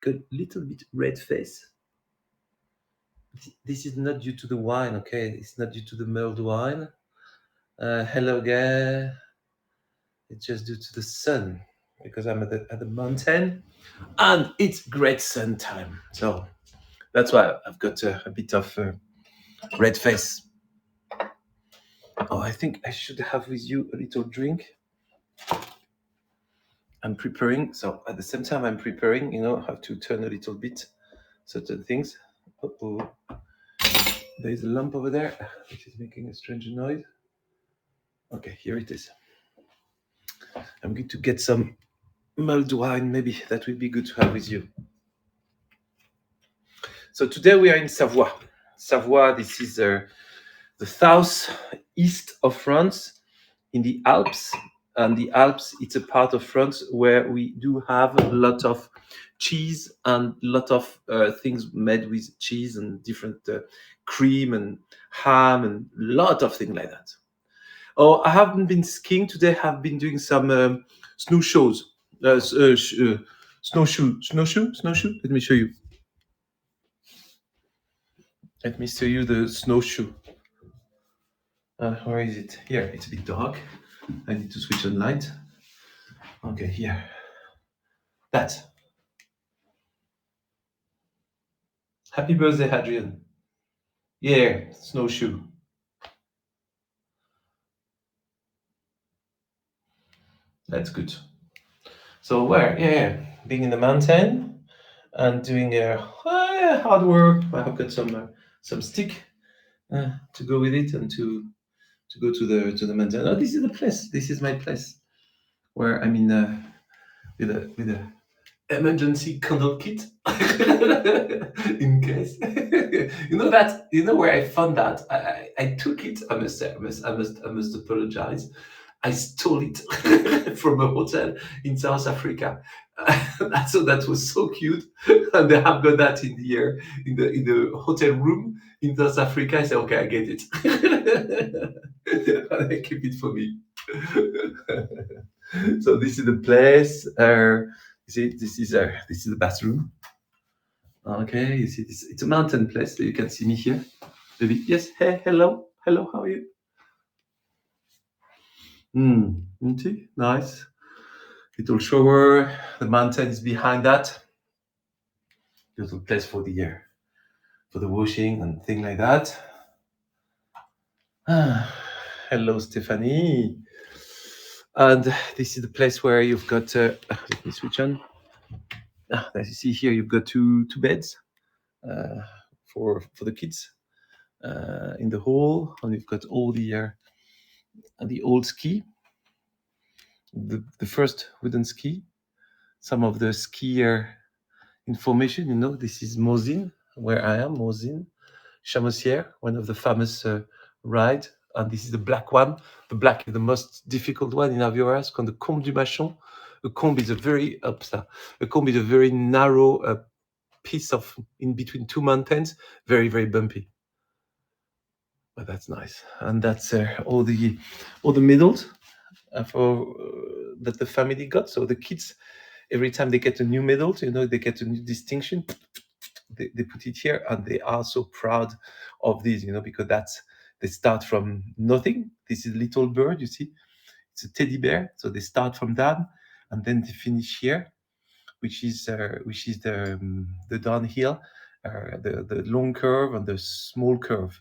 got a little bit red face. This is not due to the wine, okay? It's not due to the mulled wine. Hello again. It's just due to the sun because I'm at the mountain and it's great sun time. So that's why I've got a bit of red face. Oh, I think I should have with you a little drink. I'm preparing. So at the same time I'm preparing, I have to turn a little bit certain things. Uh-oh. There is a lamp over there which is making a strange noise. Okay, here it is. I'm going to get some mulled wine. Maybe that would be good to have with you. So today we are in Savoie. Savoie, this is the southeast of France in the Alps. And the Alps, it's a part of France where we do have a lot of cheese and a lot of things made with cheese and different cream and ham and a lot of things like that. Oh, I haven't been skiing today. I've been doing some snow shows. Snowshoe. Let me show you. Let me show you the snowshoe. Where is it? Here. It's a bit dark. I need to switch on light. Okay, here. That. Happy birthday, Hadrian. Yeah, snowshoe. That's good. So where? Yeah, being in the mountain and doing hard work. I have got some stick to go with it and to go to the mountain. Oh, this is the place. This is my place where I'm in with a emergency candle kit in case. You know where I found that. I took it. I must say, I must apologize. I stole it from a hotel in South Africa. So that was so cute, and they have got that in the in the hotel room in South Africa. I said, okay, I get it, and I keep it for me. So this is the place. You see, this is the bathroom. Okay, you see, it's a mountain place. So you can see me here. Maybe yes. Hey, hello. How are you? See, nice. Little shower. The mountain is behind that. Little place for the washing and thing like that. Hello, Stephanie. And this is the place where you've got. Let me switch on. As you see here, you've got two beds for the kids in the hall, and you've got all the old ski, the first wooden ski, some of the skier information. This is Mosin, where I am, Mosin, Chamoisière, one of the famous ride. And this is the black one. The black is the most difficult one in Avioras, called the Combe du Machon. A combe is a combe is a very narrow piece of in between two mountains, very very bumpy. But that's nice, and that's all the medals for that the family got. So the kids, every time they get a new medal, they get a new distinction. They put it here, and they are so proud of this, because they start from nothing. This is a little bird, you see, it's a teddy bear. So they start from that, and then they finish here, which is the downhill, the long curve and the small curve.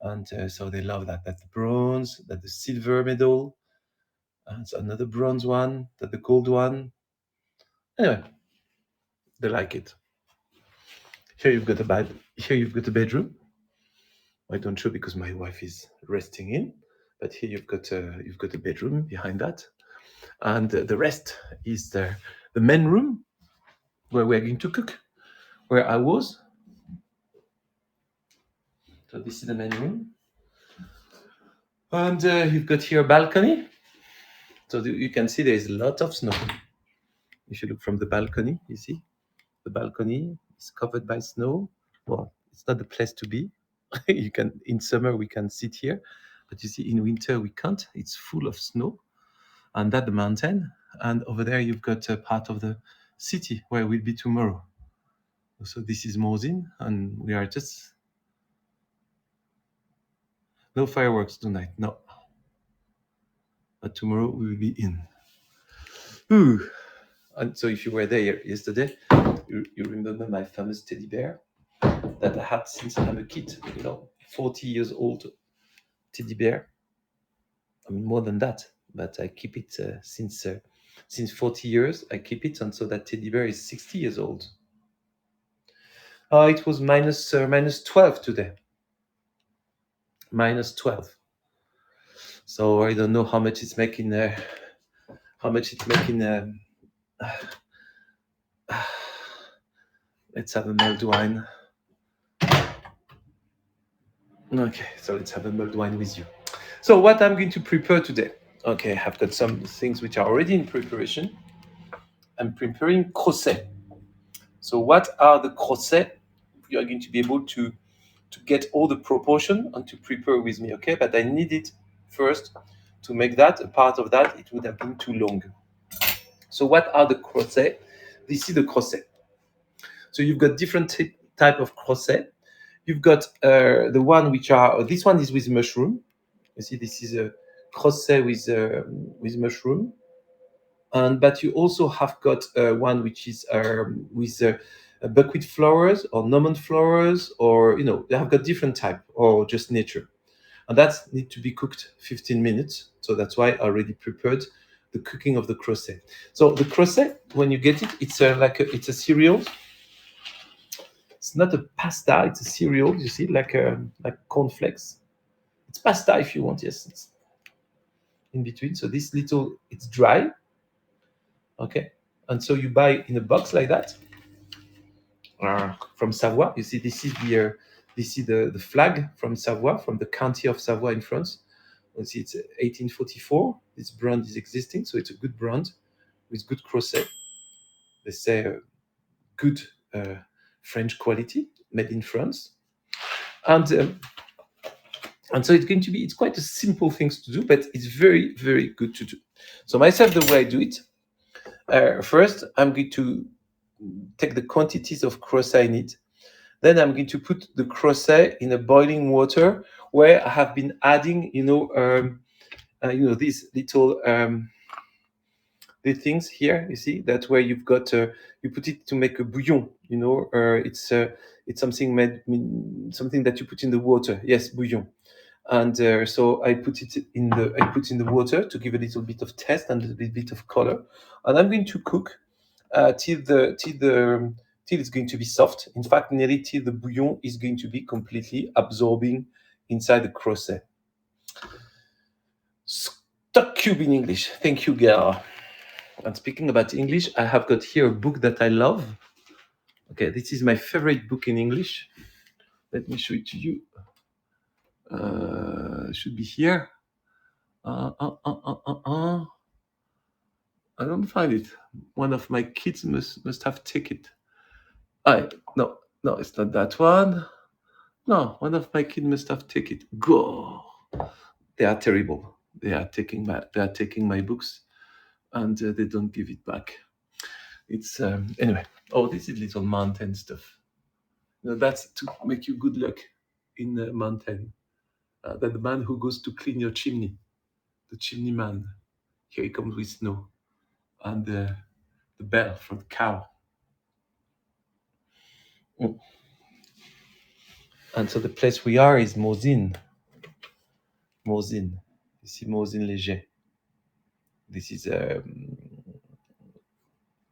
And so they love that. That's the bronze, that's the silver medal, and it's another bronze one, that's the gold one. Anyway, they like it. Here you've got a bedroom. I don't show because my wife is resting in, but here you've got a bedroom behind that, and the rest is the main room where we're going to cook, where I was. So this is the main room, and you've got here a balcony. So you can see there is a lot of snow. If you look from the balcony, you see the balcony is covered by snow. Well, it's not the place to be. In summer we can sit here, but you see in winter we can't. It's full of snow, and that the mountain, and over there you've got a part of the city where we'll be tomorrow. So this is Mosin, and we are just no fireworks tonight. No, but tomorrow we will be in. Ooh. And so if you were there yesterday, you remember my famous teddy bear that I had since I'm a kid. 40 years old teddy bear. I mean more than that, but I keep it since 40 years. I keep it, and so that teddy bear is 60 years old. It was minus 12 today. Minus 12. So I don't know how much it's making. How much it's making. Let's have a mulled wine. Okay, so let's have a mulled wine with you. So what I'm going to prepare today. Okay, I've got some things which are already in preparation. I'm preparing crozets. So what are the crozets? You are going to be able to get all the proportion and to prepare with me, okay? But I need it first to make that. A part of that, it would have been too long. So what are the crozets? This is the crozet. So you've got different type of crozet. You've got the one which are, this one is with mushroom. You see, this is a crozet with mushroom. But you also have got one which is with buckwheat flowers or almond flowers, or they have got different type, or just nature, and that need to be cooked 15 minutes. So that's why I already prepared the cooking of the crozet. So the crozet, when you get it, it's it's a cereal. It's not a pasta; it's a cereal. You see, like cornflakes. It's pasta if you want. Yes, it's in between. So this little, it's dry. Okay, and so you buy in a box like that from Savoie. You see, this is the flag from Savoie, from the county of Savoie in France. You see, it's 1844. This brand is existing, so it's a good brand with good crozet. They say good French quality, made in France, and so it's going to be. It's quite a simple things to do, but it's very very good to do. So myself, the way I do it, first I'm going to take the quantities of crozet I need. Then I'm going to put the crozet in a boiling water where I have been adding, these little the things here. You see that where you've got you put it to make a bouillon. It's something something that you put in the water. Yes, bouillon. And so I put in the water to give a little bit of taste and a little bit of color. And I'm going to cook till it's going to be soft. In fact, nearly till the bouillon is going to be completely absorbing inside the crozet. Stock cube in English. Thank you, girl. And speaking about English, I have got here a book that I love. Okay, this is my favorite book in English. Let me show it to you. Should be here. I don't find it. One of my kids must have taken it. No, it's not that one. No, one of my kids must have taken it. Go. They are terrible. They are taking my books, and they don't give it back. It's anyway. Oh, this is little mountain stuff. That's to make you good luck in the mountain. That the man who goes to clean your chimney, the chimney man. Here he comes with snow, and the bell from the cow. Mm. And so the place we are is Mosin. Mosin. You see Mosin Léger. This is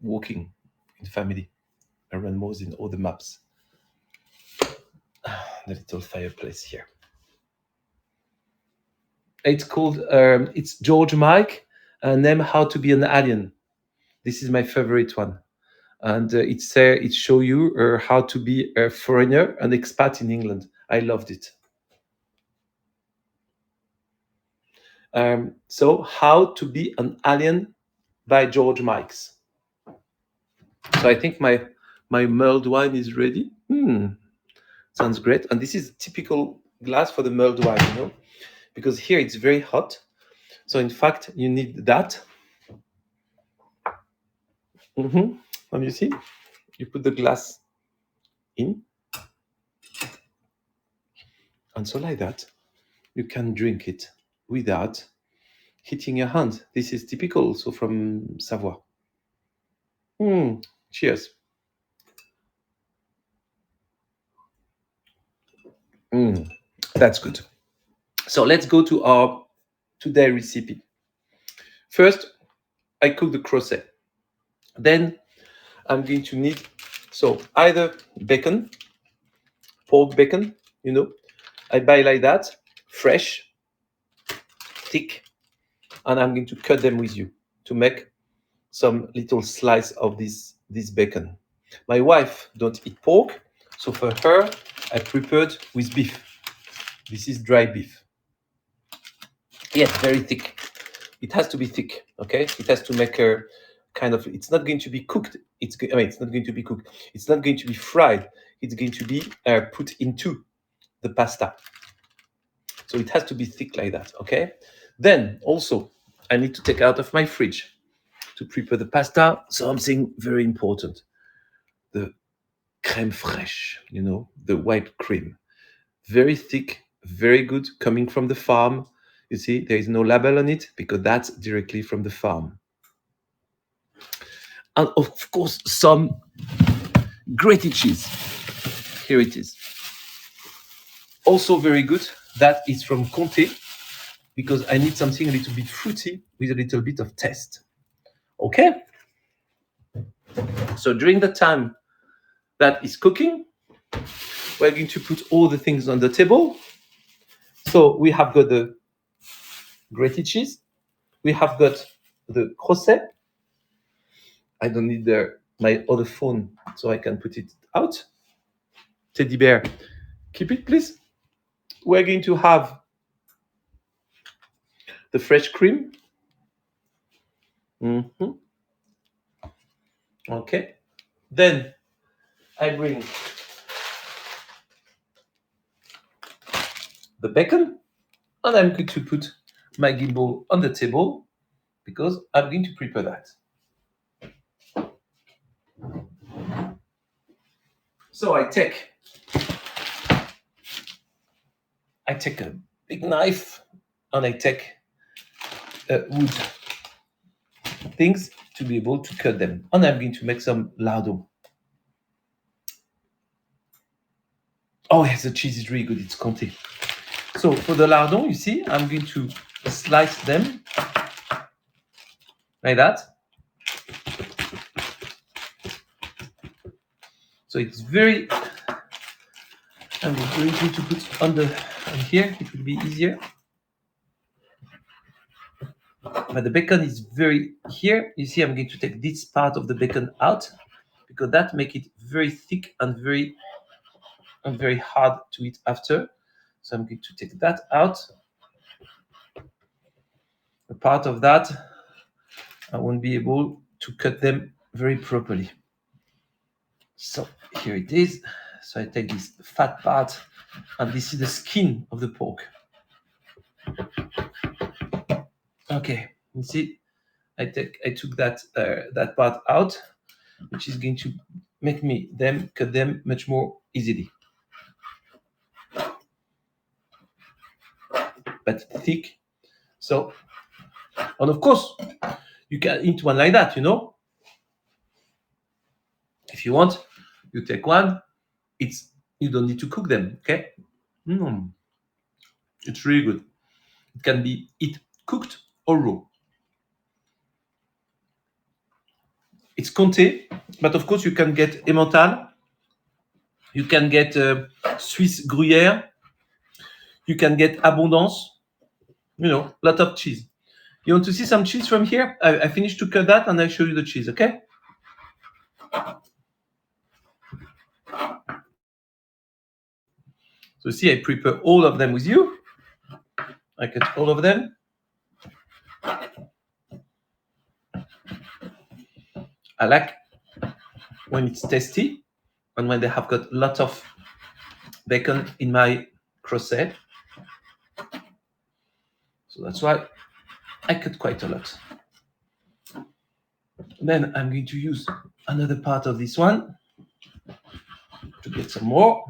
walking in family around Mosin, all the maps. The little fireplace here. It's called, it's George Mike, name How to Be an Alien. This is my favorite one. And it show you how to be a foreigner, an expat in England. I loved it. So How to Be an Alien by George Mikes. So I think my mulled wine is ready. Sounds great. And this is typical glass for the mulled wine, because here it's very hot. So in fact, you need that. And you see, you put the glass in. And so like that, you can drink it without hitting your hand. This is typical also from Savoie. Cheers. That's good. So let's go to our today recipe. First, I cook the crozet. Then I'm going to need either bacon, pork bacon, I buy like that, fresh, thick, and I'm going to cut them with you to make some little slice of this bacon. My wife don't eat pork, so for her, I prepared with beef. This is dry beef. Yes, very thick. It has to be thick, okay? It has to make a kind of, it's not going to be cooked. It's not going to be cooked. It's not going to be fried. It's going to be put into the pasta. So it has to be thick like that, okay? Then also, I need to take out of my fridge to prepare the pasta something very important. The crème fraîche, the white cream. Very thick, very good, coming from the farm. You see, there is no label on it because that's directly from the farm. And of course, some grated cheese. Here it is. Also very good. That is from Conte because I need something a little bit fruity with a little bit of taste. Okay? So during the time that is cooking, we're going to put all the things on the table. So we have got the grated cheese. We have got the crozet. I don't need my other phone, so I can put it out. Teddy bear, keep it, please. We're going to have the fresh cream. Okay. Then I bring the bacon, and I'm going to put my gimbal on the table because I'm going to prepare that. So I take a big knife and I take wood things to be able to cut them. And I'm going to make some lardo. Oh yes, the cheese is really good. It's Conte. So for the lardon, you see, I'm going to slice them like that. So it's very, I'm going to put on here, it will be easier. But the bacon is very here. You see, I'm going to take this part of the bacon out because that makes it very thick and very hard to eat after. So I'm going to take that out. A part of that, I won't be able to cut them very properly. So here it is. So I take this fat part, and this is the skin of the pork. Okay, you see, I took that part out, which is going to make me cut them much more easily. But thick. So, and of course, you can eat one like that, If you want, you take one. You don't need to cook them, okay? It's really good. It can be cooked or raw. It's Conte, but of course you can get Emmental. You can get Swiss Gruyère. You can get Abondance. Lot of cheese. You want to see some cheese from here? I finished to cut that and I'll show you the cheese, okay? So see, I prepare all of them with you. I cut all of them. I like when it's tasty and when they have got a lot of bacon in my crozet. So that's why I cut quite a lot. Then I'm going to use another part of this one. to get some more.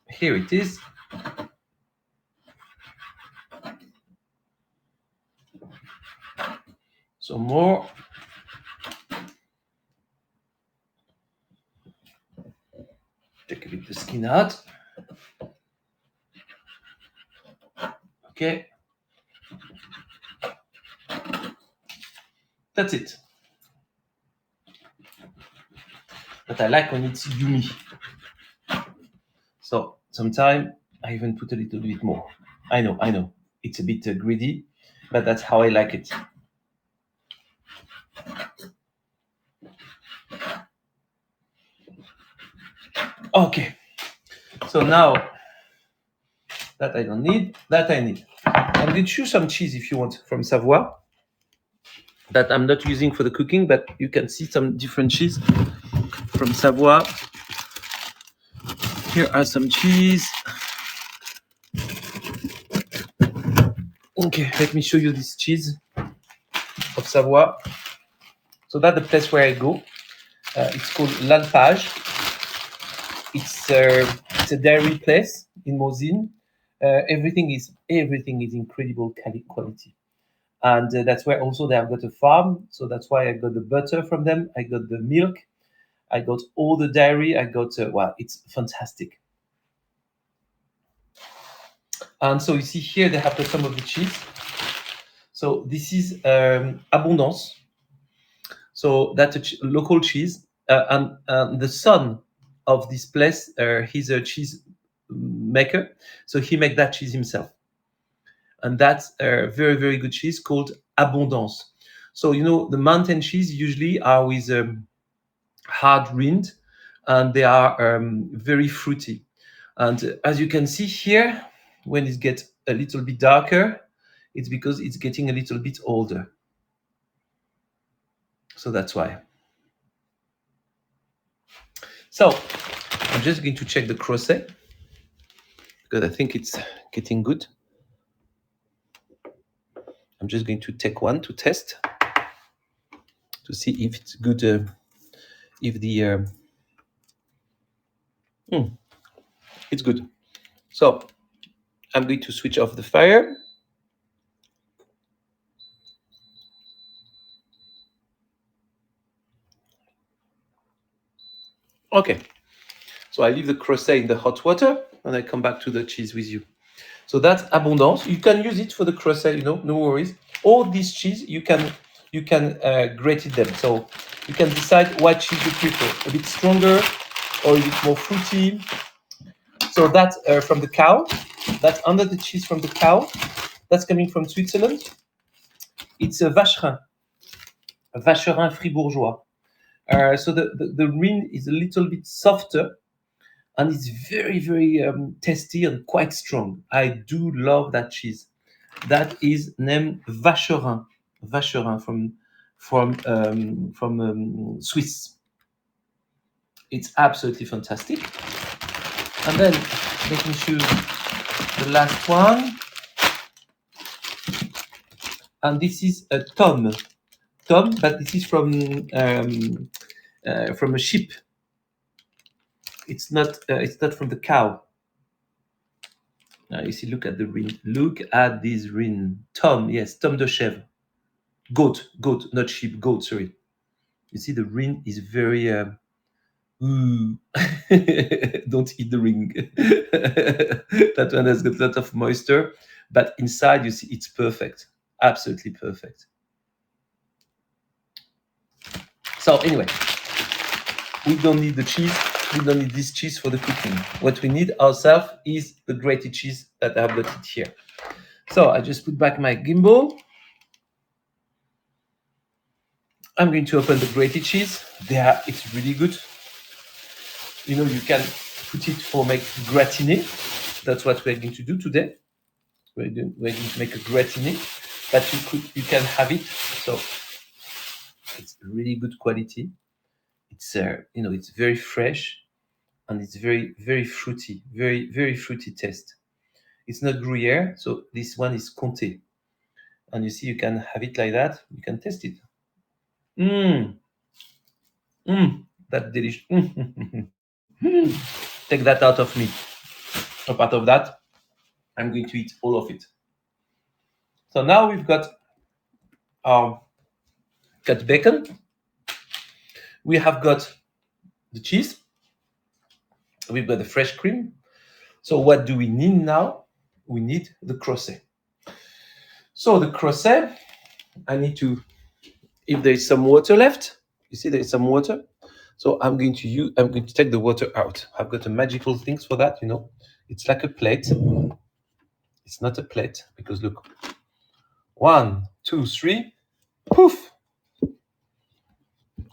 Here it is. Some more. Take a bit the skin out. Okay. That's it. But I like when it's yummy. So sometimes I even put a little bit more. I know. It's a bit greedy, but that's how I like it. Okay. So now that I don't need, that I need. I'm going to choose some cheese if you want from Savoie that I'm not using for the cooking, but you can see some different cheese from Savoie. Here are some cheese. Okay, let me show you this cheese of Savoie. So that's the place where I go. It's called L'Alpage. It's a dairy place in Mosin. Everything is incredible quality, and that's where also they have got a farm. So that's why I got the butter from them. I got the milk. I got all the dairy. I got wow, it's fantastic. And so you see here they have got some of the cheese. So this is Abondance. So that's a local cheese, and the son of this place, he's a cheese maker, so he make that cheese himself, and that's a very very good cheese called Abondance. So you know the mountain cheese usually are with hard rind, and they are very fruity. And as you can see here, when it gets a little bit darker, it's because it's getting a little bit older. So that's why. So I'm just going to check the crozet because I think it's getting good. I'm just going to take one to test to see if it's good. If the it's good. So I'm going to switch off the fire. Okay. So I leave the crozet in the hot water and I come back to the cheese with you. So that's Abondance. You can use it for the crozet, you know, no worries. All this cheese you can grate it them. So you can decide what cheese you prefer, a bit stronger or a bit more fruity. So that's from the cow. That's under the cheese from the cow. That's coming from Switzerland. It's a Vacherin fribourgeois. So the rind is a little bit softer and it's very, very tasty and quite strong. I do love that cheese. That is named Vacherin. Vacherin from Swiss. It's absolutely fantastic. And then let me choose the last one. And this is a Tom, but this is from a sheep. It's not from the cow. Now you see, look at the ring. Look at this ring. Tom, yes, Tom de chèvre. Goat, not sheep, goat, sorry. You see the ring is very ooh. Don't eat the ring. That one has got a lot of moisture, but inside you see it's perfect. Absolutely perfect. So anyway, we don't need the cheese. We don't need this cheese for the cooking. What we need ourselves is the grated cheese that I've got it here. So I just put back my gimbal. I'm going to open the grated cheese. It's really good. You know, you can put it for make gratiné. That's what we're going to do today. We're going to make a gratiné, but you can have it. So it's really good quality. It's it's very fresh and it's very very fruity, very very fruity taste. It's not Gruyere, so this one is Comté. And you see, you can have it like that. You can taste it. Mmm. Mmm. that delicious. Take that out of me. A part of that, I'm going to eat all of it. So now we've got our cut bacon. We have got the cheese. We've got the fresh cream. So what do we need now? We need the crozet. So the crozet, I need to, if there is some water left, you see there is some water. So I'm going to take the water out. I've got a magical things for that, It's like a plate. It's not a plate because look, 1, 2, 3, poof.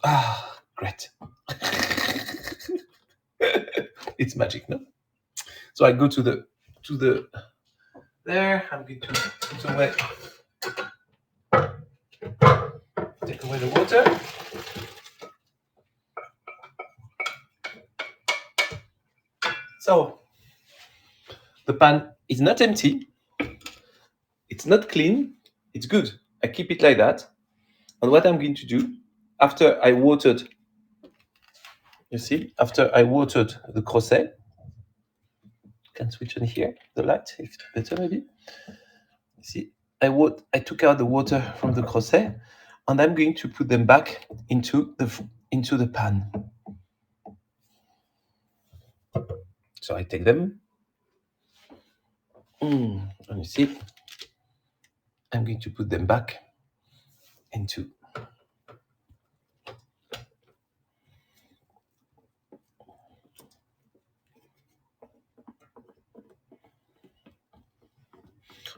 Ah, great. It's magic, no? So I go to the there. I'm going to take away the water. So the pan is not empty. It's not clean. It's good. I keep it like that. And what I'm going to do, after I watered, after I watered the crozet, can switch on here the light if it's better maybe. You see, I took out the water from the crozet, and I'm going to put them back into the pan. So I take them, and you see, I'm going to put them back into.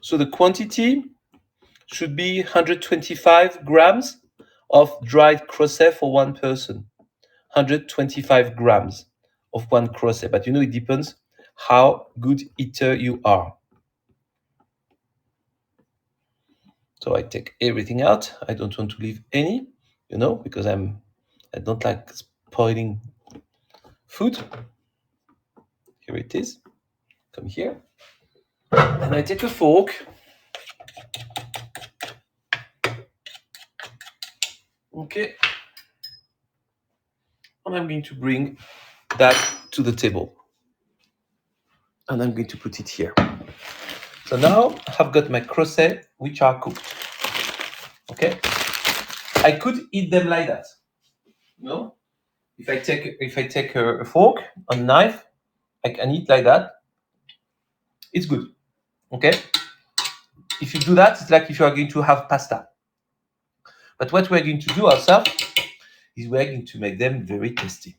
So the quantity should be 125 grams of dried crozet for one person. 125 grams of one crozet, but it depends how good eater you are. So I take everything out. I don't want to leave any, because I don't like spoiling food. Here it is. Come here. And I take a fork. Okay. And I'm going to bring that to the table. And I'm going to put it here. So now I've got my crozet, which are cooked. Okay. I could eat them like that. If I take a fork, a knife, I can eat like that. It's good. Okay. If you do that, it's like if you are going to have pasta. But what we're going to do ourselves is we're going to make them very tasty.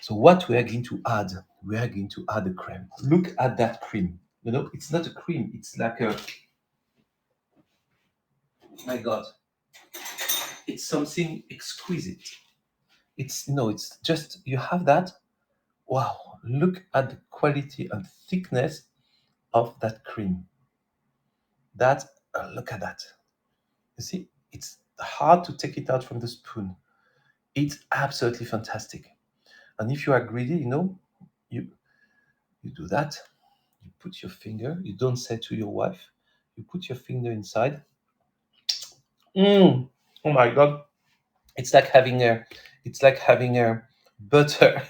So what we are going to add? We are going to add a cream. Look at that cream. It's not a cream. It's like my God. It's something exquisite. It's just, you have that. Wow. Look at the quality and thickness of that cream. Look at that. You see, it's hard to take it out from the spoon. It's absolutely fantastic. And if you are greedy, you do that. You put your finger. You don't say to your wife. You put your finger inside. Oh my God! It's like having a butter.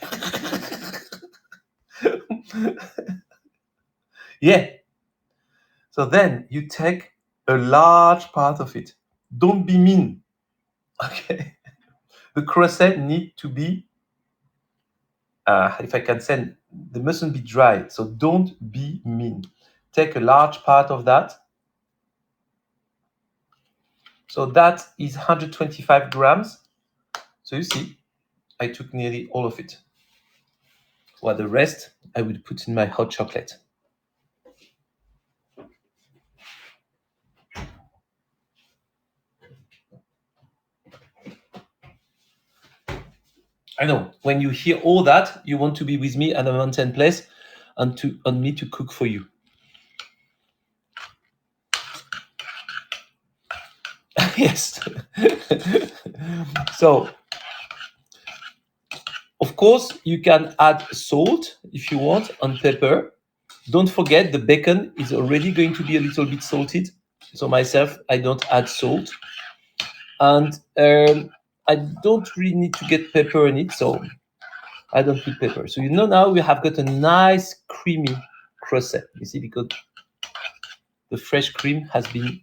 Yeah. So then you take a large part of it. Don't be mean. Okay. The crozet need to be, if I can say, they mustn't be dry. So don't be mean. Take a large part of that. So that is 125 grams. So you see, I took nearly all of it. While the rest, I will put in my hot chocolate. I know, when you hear all that, you want to be with me at a mountain place and me to cook for you. Yes. So, of course, you can add salt if you want and pepper. Don't forget the bacon is already going to be a little bit salted. So myself, I don't add salt. And I don't really need to get pepper in it, so I don't put pepper. So now we have got a nice creamy crozet. You see, because the fresh cream has been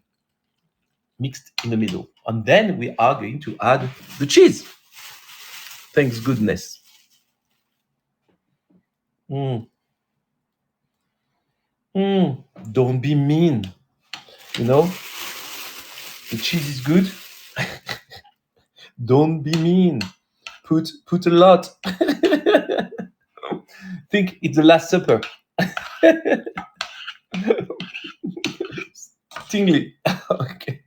mixed in the middle. And then we are going to add the cheese. Thanks goodness. Don't be mean. The cheese is good. Don't be mean. Put a lot. Think it's the Last Supper. Tingly. Okay.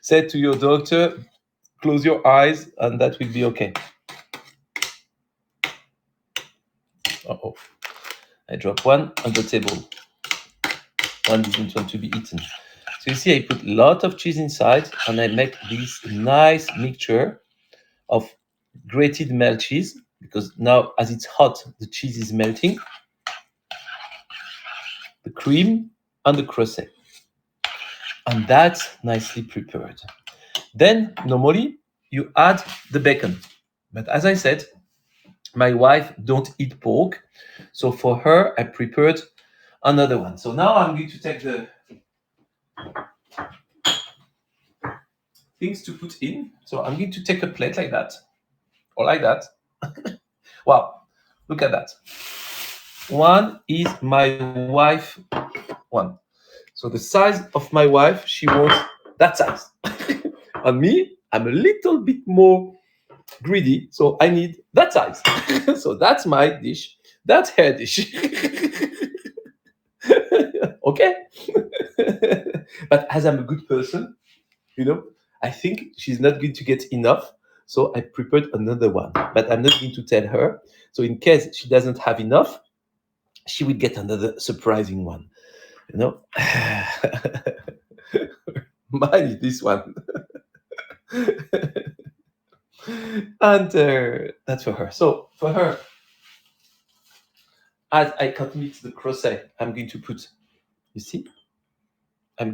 Say to your doctor, close your eyes, and that will be okay. Uh-oh. I drop one on the table. One didn't want to be eaten. So you see, I put a lot of cheese inside, and I make this nice mixture of grated melt cheese, because now, as it's hot, the cheese is melting, the cream, and the crozet. And that's nicely prepared. Then, normally, you add the bacon. But as I said, my wife don't eat pork. So for her, I prepared another one. So now I'm going to take the things to put in. So I'm going to take a plate like that, or like that. Wow, look at that. One is my wife one. So the size of my wife, she wants that size. On me, I'm a little bit more greedy, so I need that size. So that's my dish. That's her dish. Okay? But as I'm a good person, I think she's not going to get enough. So I prepared another one, but I'm not going to tell her. So in case she doesn't have enough, she will get another surprising one. Mine is this one. And that's for her. So for her, as I cut meat the crozet, I'm going to put, you see, I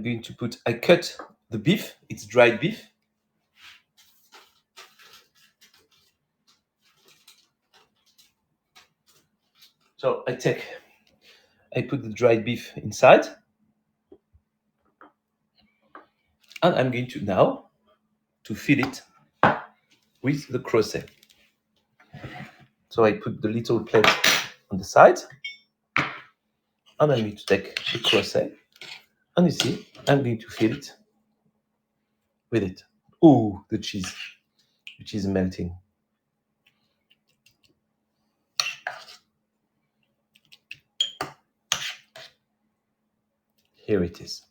cut the beef, it's dried beef. So I put the dried beef inside. And I'm going to now to fill it with the crozet. So I put the little plate on the side. And I'm going to take the crozet. And you see, I'm going to fill it with it. Ooh, the cheese, which is melting. Here it is.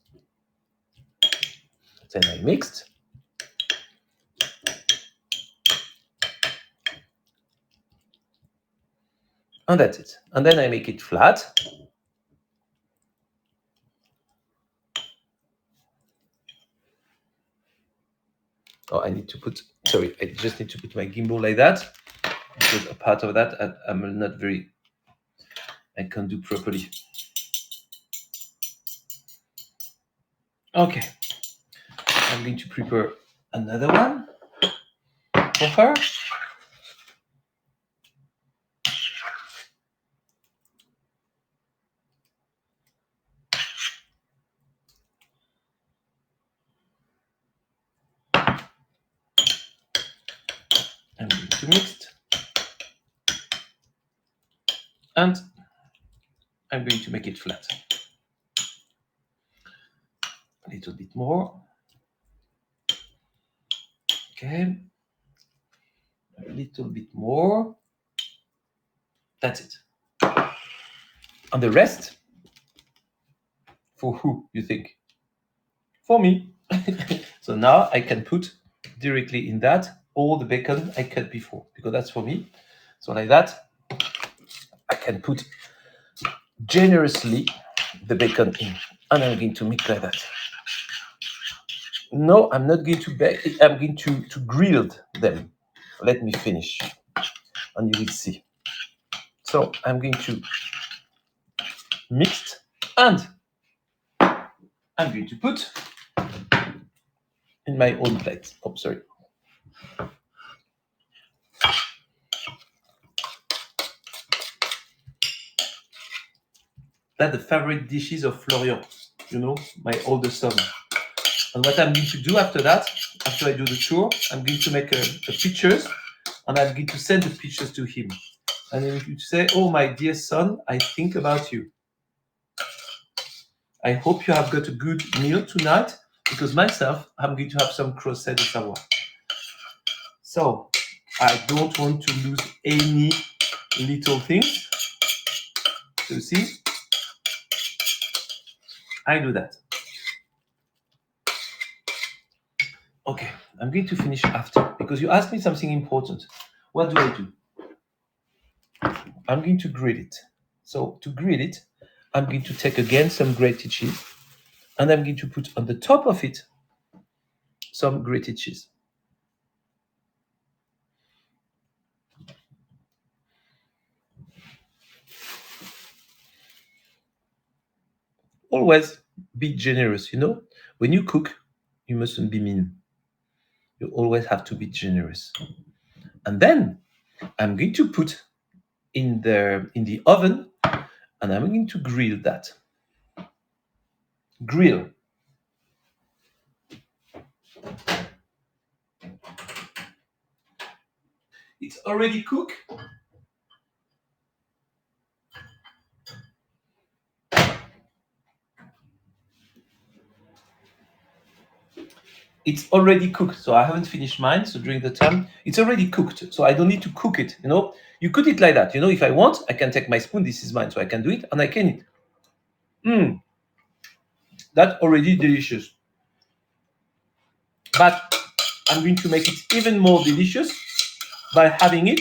Then I mixed. And that's it. And then I make it flat. Oh, I just need to put my gimbal like that, because a part of that I'm not very, I can't do properly. Okay. I'm going to prepare another one for her. I'm going to mix. And I'm going to make it flat. A little bit more. Okay. A little bit more. That's it. And the rest, for who, you think? For me. So now I can put directly in that all the bacon I cut before, because that's for me. So like that, I can put generously the bacon in. And I'm going to mix like that. No, I'm not going to bake it. I'm going to grill them. Let me finish, and you will see. So I'm going to mix, and I'm going to put my own plate. Oh, sorry. That's the favorite dishes of Florian, my older son. And what I'm going to do after that, after I do the tour, I'm going to make a pictures, and I'm going to send the pictures to him. And I'm going to say, "Oh, my dear son, I think about you. I hope you have got a good meal tonight, because myself, I'm going to have some crozets de Savoie. So I don't want to lose any little things. So you see, I do that. Okay, I'm going to finish after, because you asked me something important. What do I do? I'm going to grill it. So to grill it, I'm going to take again some grated cheese, and I'm going to put on the top of it some grated cheese. Always be generous, When you cook, you mustn't be mean. You always have to be generous. And then I'm going to put in the oven, and I'm going to grill that. Grill. It's already cooked. It's already cooked, so I haven't finished mine. So during the time, it's already cooked, so I don't need to cook it. You cook it like that. If I want, I can take my spoon. This is mine, so I can do it, and I can eat. That's already delicious. But I'm going to make it even more delicious by having it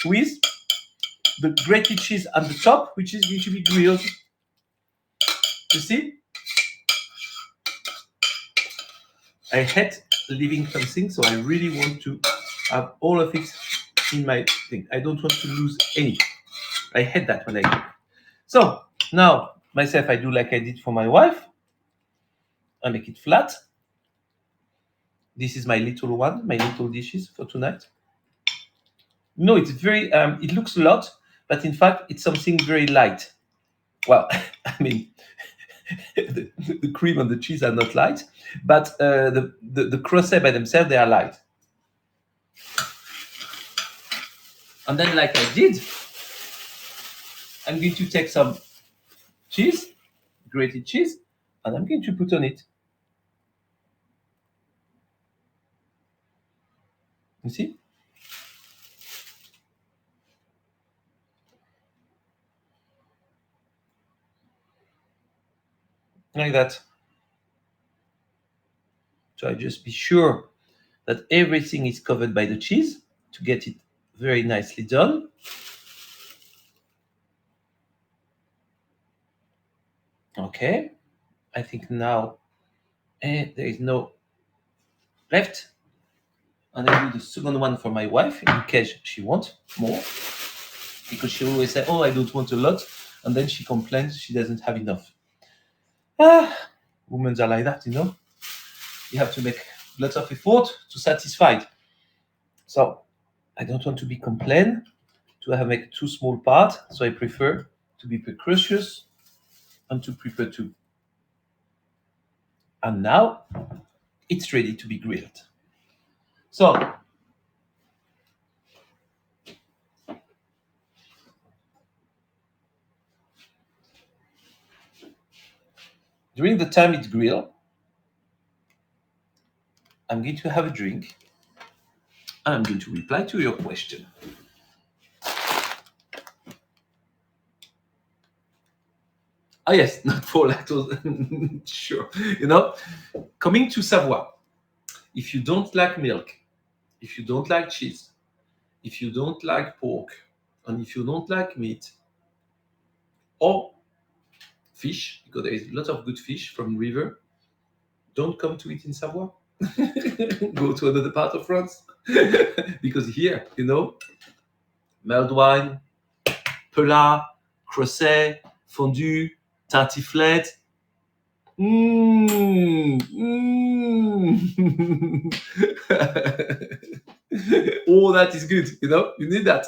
with the grated cheese at the top, which is going to be grilled. You see? I hate leaving something, so I really want to have all of it in my thing. I don't want to lose any. I hate that when I do. So now, myself, I do like I did for my wife. I make it flat. This is my little one, my little dishes for tonight. No, it's very, it looks a lot, but in fact, it's something very light. Well, I mean, the cream and the cheese are not light, but the crozets by themselves, they are light. And then, like I did, I'm going to take some cheese, grated cheese, and I'm going to put on it. You see? Like that. So I just be sure that everything is covered by the cheese to get it very nicely done. Okay, I think now there is no left. And I do the second one for my wife in case she wants more. Because she always say, "Oh, I don't want a lot." And then she complains she doesn't have enough. Women are like that, You have to make lots of effort to satisfy. So I don't want to be complain to have make too small part. So I prefer to be precautious and to prepare too. And now it's ready to be grilled. So during the time it's grilled, I'm going to have a drink and I'm going to reply to your question. Ah, yes, not for lactose. Sure. Coming to Savoie, if you don't like milk, if you don't like cheese, if you don't like pork, and if you don't like meat or fish, because there is a lot of good fish from river, don't come to it in Savoie. Go to another part of France. Because here, mulled wine, pelat, crozet, fondue, tartiflette. Oh, that is good. You know, you need that.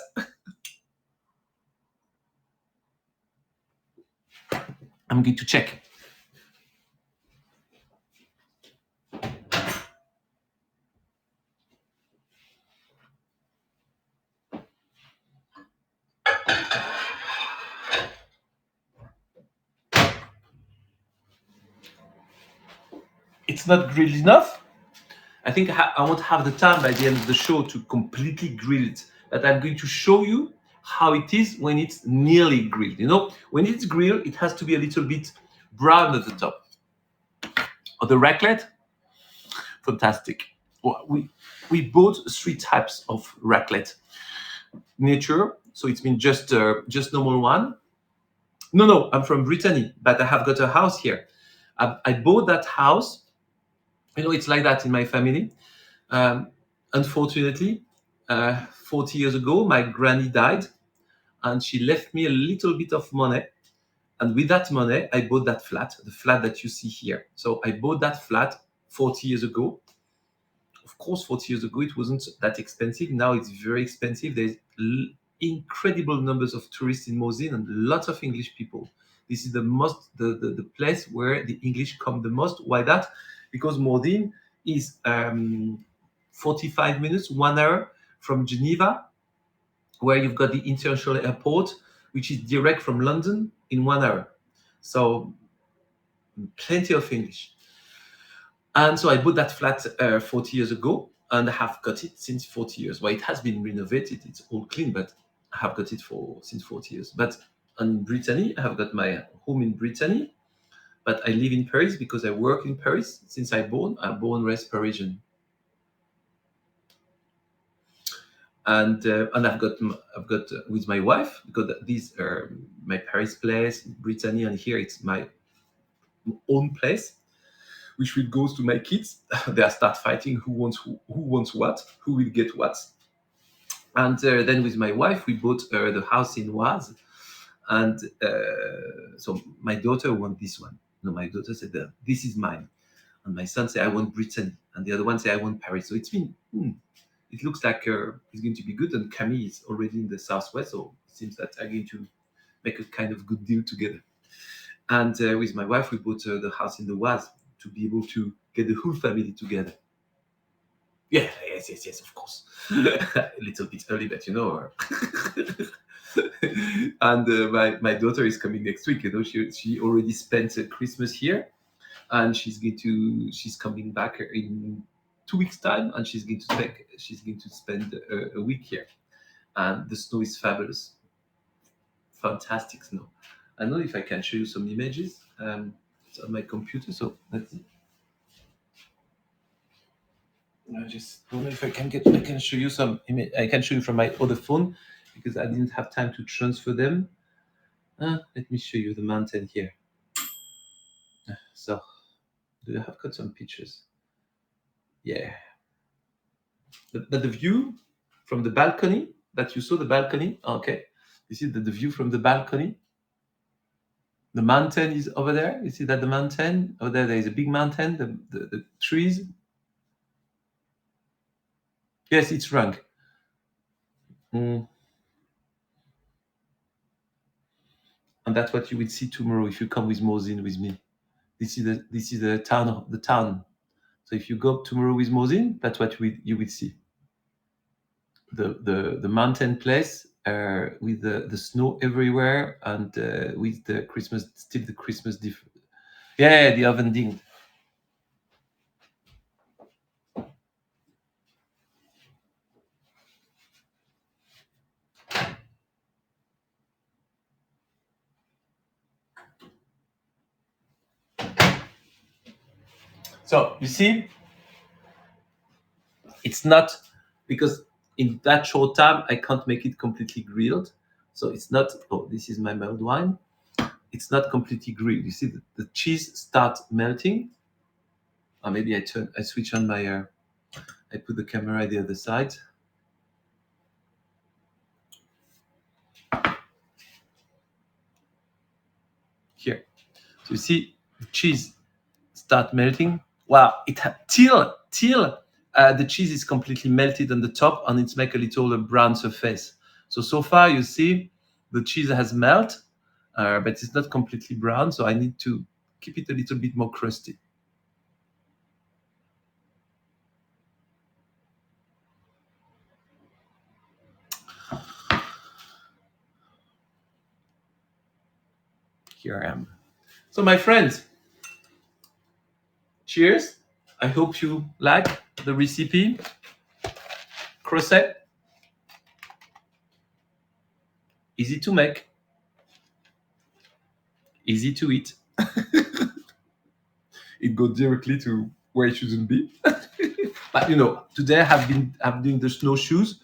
I'm going to check. It's not grilled enough. I think I won't have the time by the end of the show to completely grill it, but I'm going to show you how it is when it's nearly grilled. You know, when it's grilled, it has to be a little bit brown at the top. Or the raclette, fantastic. Well, we bought three types of raclette. Nature, so it's been just normal one. No, no, I'm from Brittany, but I have got a house here. I bought that house. You know, it's like that in my family. Um, Unfortunately, 40 years ago, my granny died, and she left me a little bit of money. And with that money, I bought that flat, the flat that you see here. So I bought that flat 40 years ago. Of course, 40 years ago, it wasn't that expensive. Now it's very expensive. There's incredible numbers of tourists in Mosin and lots of English people. This is the place where the English come the most. Why that? Because Mosin is 45 minutes, 1 hour from Geneva, where you've got the international airport, which is direct from London in 1 hour. So plenty of English. And so I bought that flat 40 years ago, and I have got it since 40 years. Well, it has been renovated, it's all clean, but I have got it for since 40 years. But in Brittany, I have got my home in Brittany, but I live in Paris because I work in Paris since I'm born raised Parisian. And I've got with my wife, because these are my Paris place, Brittany, and here it's my own place, which will goes to my kids. They start fighting who wants what, who will get what. And then with my wife, we bought the house in Oise. And so my daughter want this one. No, my daughter said, this is mine. And my son said, I want Brittany. And the other one said, I want Paris. So it's been, it looks like it's going to be good. And Camille is already in the southwest. So it seems that I'm going to make a kind of good deal together. And with my wife, we bought the house in the Oise to be able to get the whole family together. Yeah, yes, of course. A little bit early, but you know. And my daughter is coming next week. You know, she already spent Christmas here, and she's coming back in 2 weeks' time, and she's going to spend a week here. And the snow is fabulous, fantastic snow. I don't know if I can show you some images. It's on my computer, so let's see. I just don't know if I can show you some image. I can show you from my other phone because I didn't have time to transfer them. Let me show you the mountain here. So, do you have got some pictures? Yeah. But the view from the balcony that you saw, the balcony, okay. You see the view from the balcony? The mountain is over there. You see that the mountain? Over there is a big mountain, the trees. Yes, it's wrong. Mm. And that's what you will see tomorrow if you come with Mosin with me. This is the town. So if you go up tomorrow with Mosin, that's what you will see. The mountain place with the snow everywhere, and with the Christmas, still the Christmas yeah, the oven ding. So you see, it's not, because in that short time I can't make it completely grilled. So it's not. Oh, this is my mulled wine. It's not completely grilled. You see, the cheese starts melting. Or maybe I switch on my. I put the camera the other side. Here. So you see the cheese start melting. Well, till the cheese is completely melted on the top and it's make a little brown surface. So far you see the cheese has melt, but it's not completely brown. So I need to keep it a little bit more crusty. Here I am. So my friends, cheers. I hope you like the recipe. Crochet, easy to make, easy to eat. It goes directly to where it shouldn't be. But today have doing the snowshoes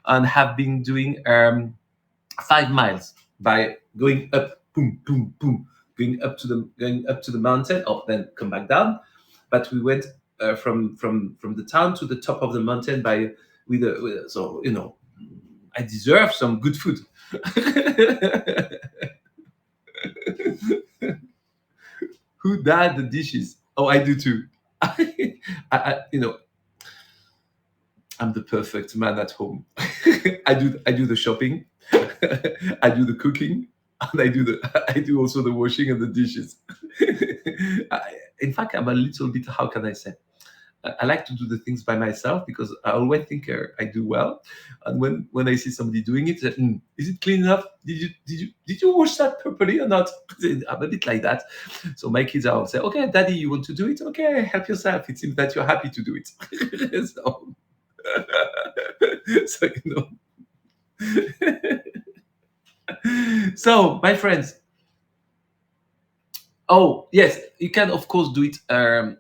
and have been doing 5 miles by going up, boom, boom, boom, going up to the mountain, or then come back down. But we went from the town to the top of the mountain by so I deserve some good food. Who died the dishes? Oh, I do too. I'm the perfect man at home. I do the shopping, I do the cooking, and I do also the washing and the dishes. In fact, I'm a little bit, how can I say? I like to do the things by myself because I always think I do well. And when I see somebody doing it, is it clean enough? Did you wash that properly or not? I'm a bit like that. So my kids are all say, okay, daddy, you want to do it? Okay, help yourself. It seems that you're happy to do it. So so my friends, oh yes, you can of course do it.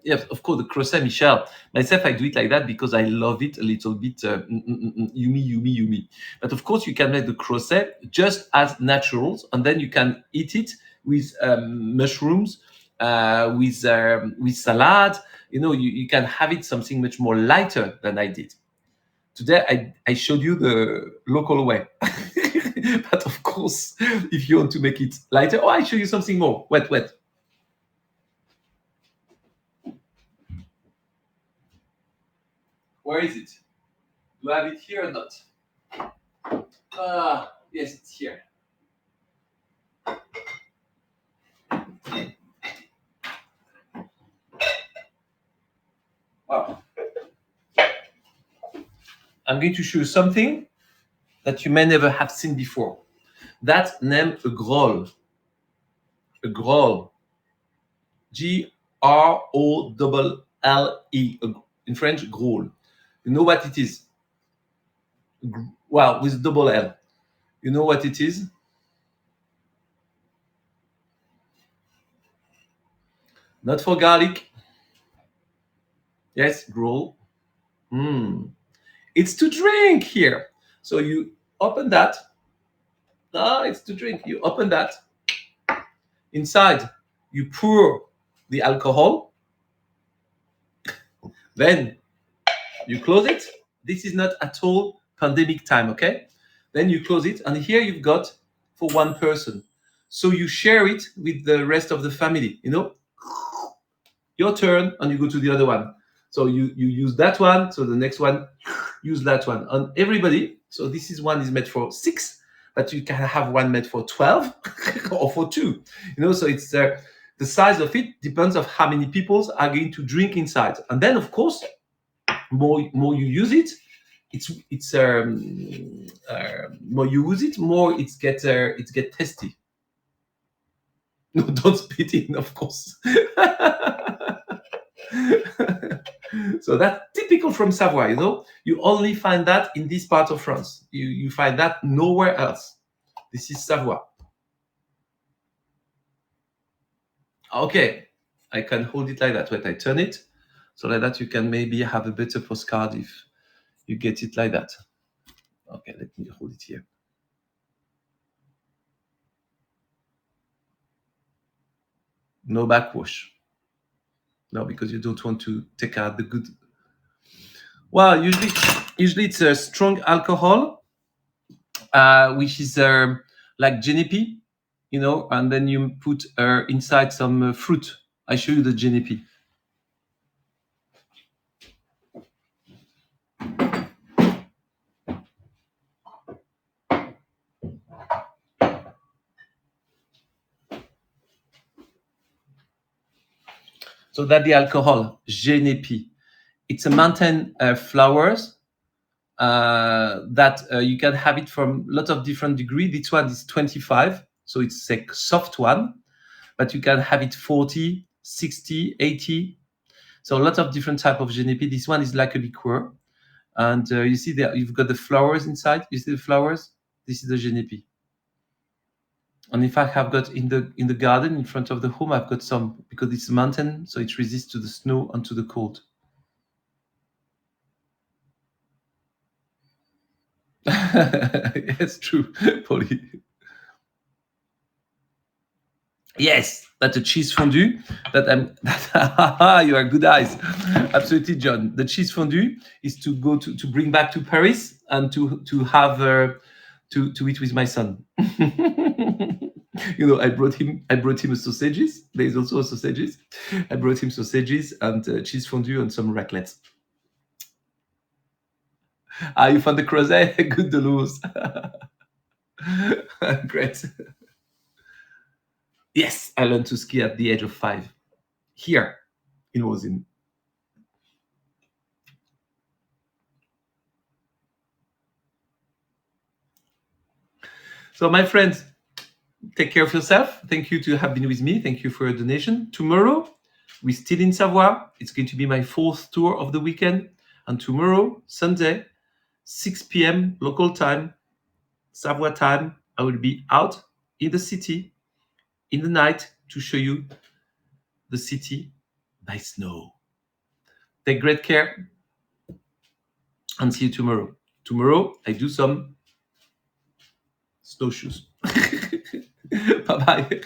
Yes, of course, the crochet, Michel. Myself, I do it like that because I love it a little bit. Yumi, yumi, yumi. But of course, you can make the crochet just as naturals, and then you can eat it with mushrooms, with salad. You can have it something much more lighter than I did. Today, I showed you the local way. But of course, if you want to make it lighter, oh, I show you something more. Wait, wait. Where is it? Do I have it here or not? Yes, it's here. Wow. I'm going to show you something that you may never have seen before. That's named a groll. A groll. Grolle. In French, groll. You know what it is? Well, with double L. You know what it is? Not for garlic. Yes, groll. Mm. It's to drink here. So you open that. Ah, it's to drink. You open that. Inside, you pour the alcohol. Then you close it. This is not at all pandemic time, okay? Then you close it, and here you've got for one person. So you share it with the rest of the family. Your turn, and you go to the other one. So you use that one. So the next one, use that one, and everybody. So this is one is made for 6, but you can have one made for 12 or for 2. So it's the size of it depends of how many people are going to drink inside, and then of course more you use it, it's more you use it, more it get tasty. No, don't spit in, of course. So that's typical from Savoie. You only find that in this part of France. You find that nowhere else. This is Savoie. Okay, I can hold it like that. Wait, I turn it so like that you can maybe have a better postcard if you get it like that. Okay, let me hold it here. No backwash. No, because you don't want to take out the good. Well, usually it's a strong alcohol, which is like genepi, and then you put inside some fruit. I show you the genepi. So that the alcohol, genepi. It's a mountain flowers that you can have it from a lot of different degree. This one is 25, so it's a soft one, but you can have it 40, 60, 80. So a lot of different type of genepi. This one is like a liqueur. And you see there, you've got the flowers inside. You see the flowers? This is the genepi. And in fact, I've got in the garden in front of the home, I've got some because it's a mountain, so it resists to the snow and to the cold. It's true, Polly. Yes, that's a cheese fondue. That I'm. You are good eyes. Absolutely, John. The cheese fondue is to go to bring back to Paris and to have to eat with my son. I brought him a sausages. There is also a sausages. I brought him sausages and cheese fondue and some raclette. Ah, you found the crozet? Good de lose. Great. Yes, I learned to ski at the age of 5 here in Rosin. So, my friends, take care of yourself. Thank you to have been with me. Thank you for your donation. Tomorrow, we're still in Savoie. It's going to be my 4th tour of the weekend. And tomorrow, Sunday, 6 p.m. local time, Savoie time, I will be out in the city in the night to show you the city by snow. Take great care and see you tomorrow. Tomorrow, I do some snowshoes. Bye bye.